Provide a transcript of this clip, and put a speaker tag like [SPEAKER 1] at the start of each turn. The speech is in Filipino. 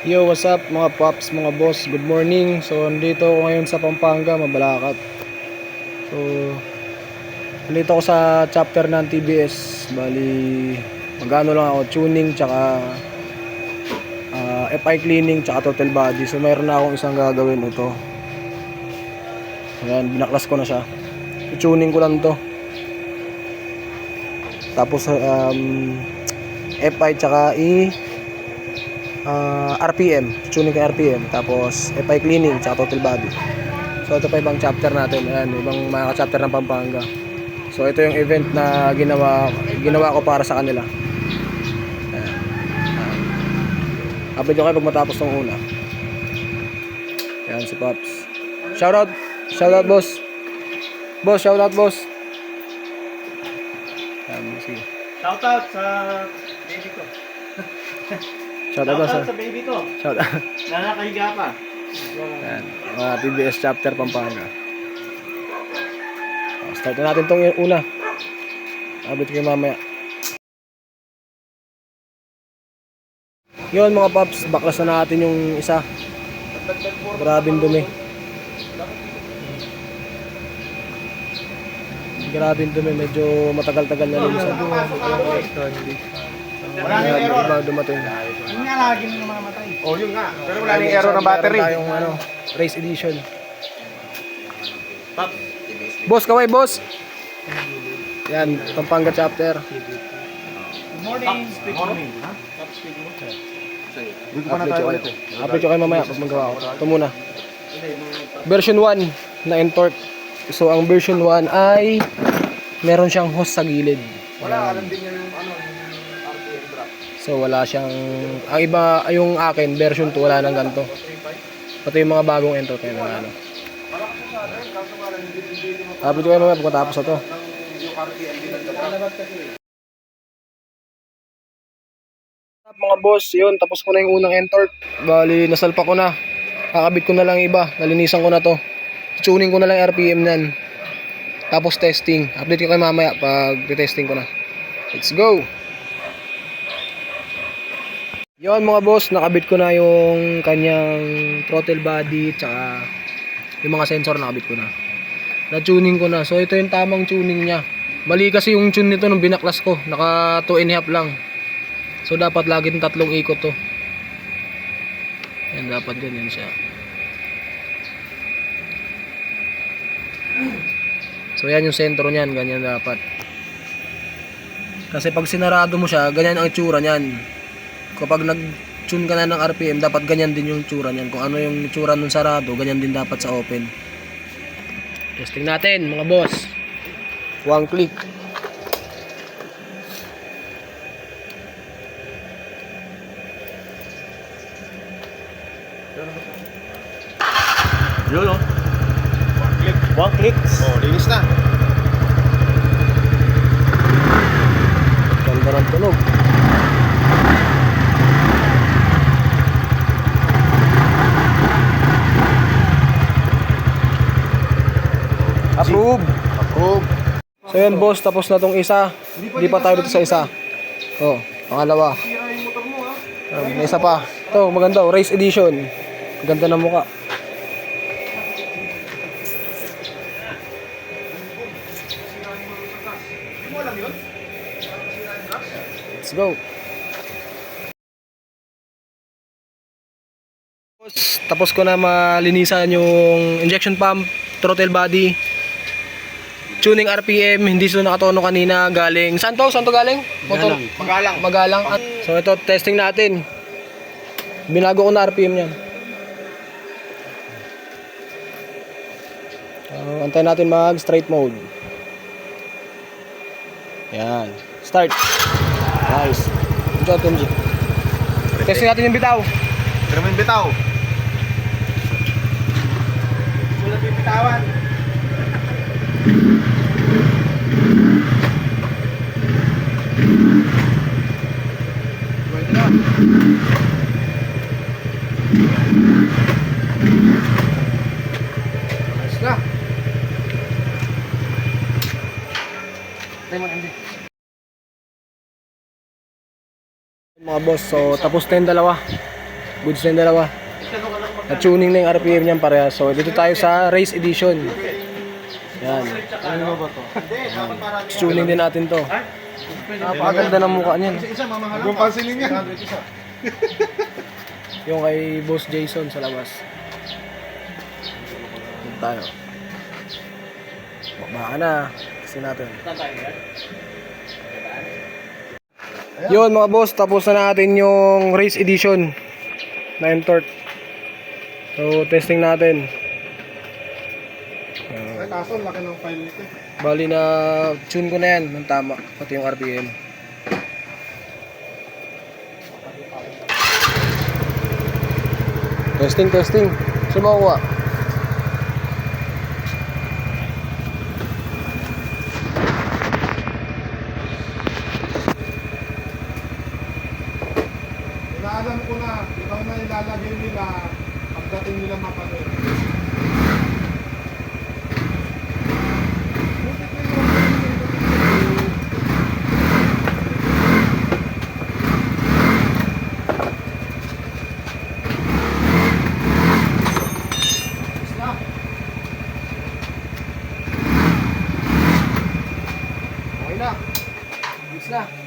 [SPEAKER 1] Yo, what's up mga pops, mga boss, good morning. So, nandito ako ngayon sa Pampanga, Mabalacat. So, nandito ako sa chapter ng TBS. Bali, magano lang ako, tuning, tsaka FI cleaning, tsaka total body. So, mayroon na akong isang gagawin ito. Ayan, binaklas ko na siya. I-tuning ko lang to. Tapos, FI tsaka RPM, tuning ko RPM, tapos FI cleaning, tsaka total body. So ito pa ibang chapter natin, ayan, ibang mga chapter ng Pampanga. So ito yung event na ginawa ko para sa kanila. Ayan. Update ko kayo pag matapos ng una. Ayan si Pops. Shoutout boss. Boss, shoutout boss. Ayan, sige.
[SPEAKER 2] Shoutout sa baby ko.
[SPEAKER 1] Shoutout
[SPEAKER 2] Shoutout sa baby ko.
[SPEAKER 1] Shoutout.
[SPEAKER 2] Nakakahiga pa.
[SPEAKER 1] Ayan, mga TBS chapter Pampanga. Start na natin tong una. Update kayo mamaya. Yun mga paps, baklas na natin yung isa. Grabing dumi. Grabing dumi, medyo matagal-tagal na rin isa.
[SPEAKER 2] Wala nang error.
[SPEAKER 1] Iba dumating.
[SPEAKER 2] Yun nga lagi nang namamatay.
[SPEAKER 3] Oh, yun nga. Pero wala nang error ng battery.
[SPEAKER 1] Meron tayong race edition. Boss, kaway boss. Yan, Pampanga chapter.
[SPEAKER 2] Good morning. Good morning.
[SPEAKER 3] Dito pa na tayo ulit eh.
[SPEAKER 1] Update ko kayo mamaya pag magawa ko. Ito muna. Version 1 na Entorq. So ang version 1 ay meron siyang hose sa gilid.
[SPEAKER 3] Wala, alam din niya yung ano, yung RPM drop.
[SPEAKER 1] So wala siyang, ang iba, yung akin version 2 wala nang ganito. Pati yung mga bagong Entorq kayo na ano. Update ko kayo mamaya pagkatapos ito.
[SPEAKER 3] Yung RPM din nagdadrop.
[SPEAKER 1] Mga boss, yun, tapos ko na yung unang Entorq. Bali, nasalpa ko na. Kakabit ko na lang iba, nalinisan ko na to. Tuning ko na lang RPM nan. Tapos testing. Update ko kayo mamaya pag testing ko na. Let's go! Yun mga boss, nakabit ko na yung kanyang throttle body tsaka yung mga sensor nakabit ko na. Na-tuning ko na. So ito yung tamang tuning niya. Mali kasi yung tune nito nung binaklas ko. Naka 2.5 lang. So dapat laging 3 ikot to. Yan, dapat ganyan siya. So yan yung sentro niyan, ganyan dapat. Kasi pag sinarado mo siya, ganyan ang itsura niyan. Kapag nag-tune ka na ng RPM, dapat ganyan din yung itsura niyan. Kung ano yung itsura ng sarado, ganyan din dapat sa open. Testing natin mga boss. One click.
[SPEAKER 3] Yun o.
[SPEAKER 2] One click.
[SPEAKER 3] Oh, linis na.
[SPEAKER 1] Ganda ng tunog. Approve.
[SPEAKER 3] Approve.
[SPEAKER 1] So yan boss, tapos na tong isa. Hindi pa tayo dito sa isa. Oh, pangalawa. May isa pa. Ito, maganda, race edition. Ganda ng mukha. Let's go. Tapos ko na malinisan yung injection pump, throttle body, tuning RPM, hindi sila nakatono kanina, galing saan to? Saan to galing? Motor?
[SPEAKER 3] Magalang.
[SPEAKER 1] Magalang. So ito, testing natin. Binago ko na RPM niyan. Antayin natin mag straight mode. Yan. Start. Nice. Good job, Tunji. Testing natin yung bitaw.
[SPEAKER 3] Pero may bitaw.
[SPEAKER 2] Sulat yung bitawan.
[SPEAKER 1] Pwede na. Nice na. Mga boss, so tapos na yung dalawa. Goods na yung dalawa. Na-tuning na yung RPM niyan parehas. So, dito tayo sa race edition. Yan.
[SPEAKER 3] Ano ba to?
[SPEAKER 1] Tuning din natin to. Napakaganda ng mukha niyan.
[SPEAKER 3] Isa, mamahal lang. Kung pansinin niya.
[SPEAKER 1] Yung kay Boss Jason sa labas. Dito tayo. Baka na. Kasi natin. Yun mga boss, tapos na natin yung race edition na Entort. So, testing natin.
[SPEAKER 3] Ay, kaso, laki ng file nito.
[SPEAKER 1] Bali na tune ko na yan ng tama, pati yung RPM. Testing. Sumakuha.
[SPEAKER 3] Inaalam ko na, ikaw na ilalagay nila pagdating nila mapanood.
[SPEAKER 1] Okay na. Goods na.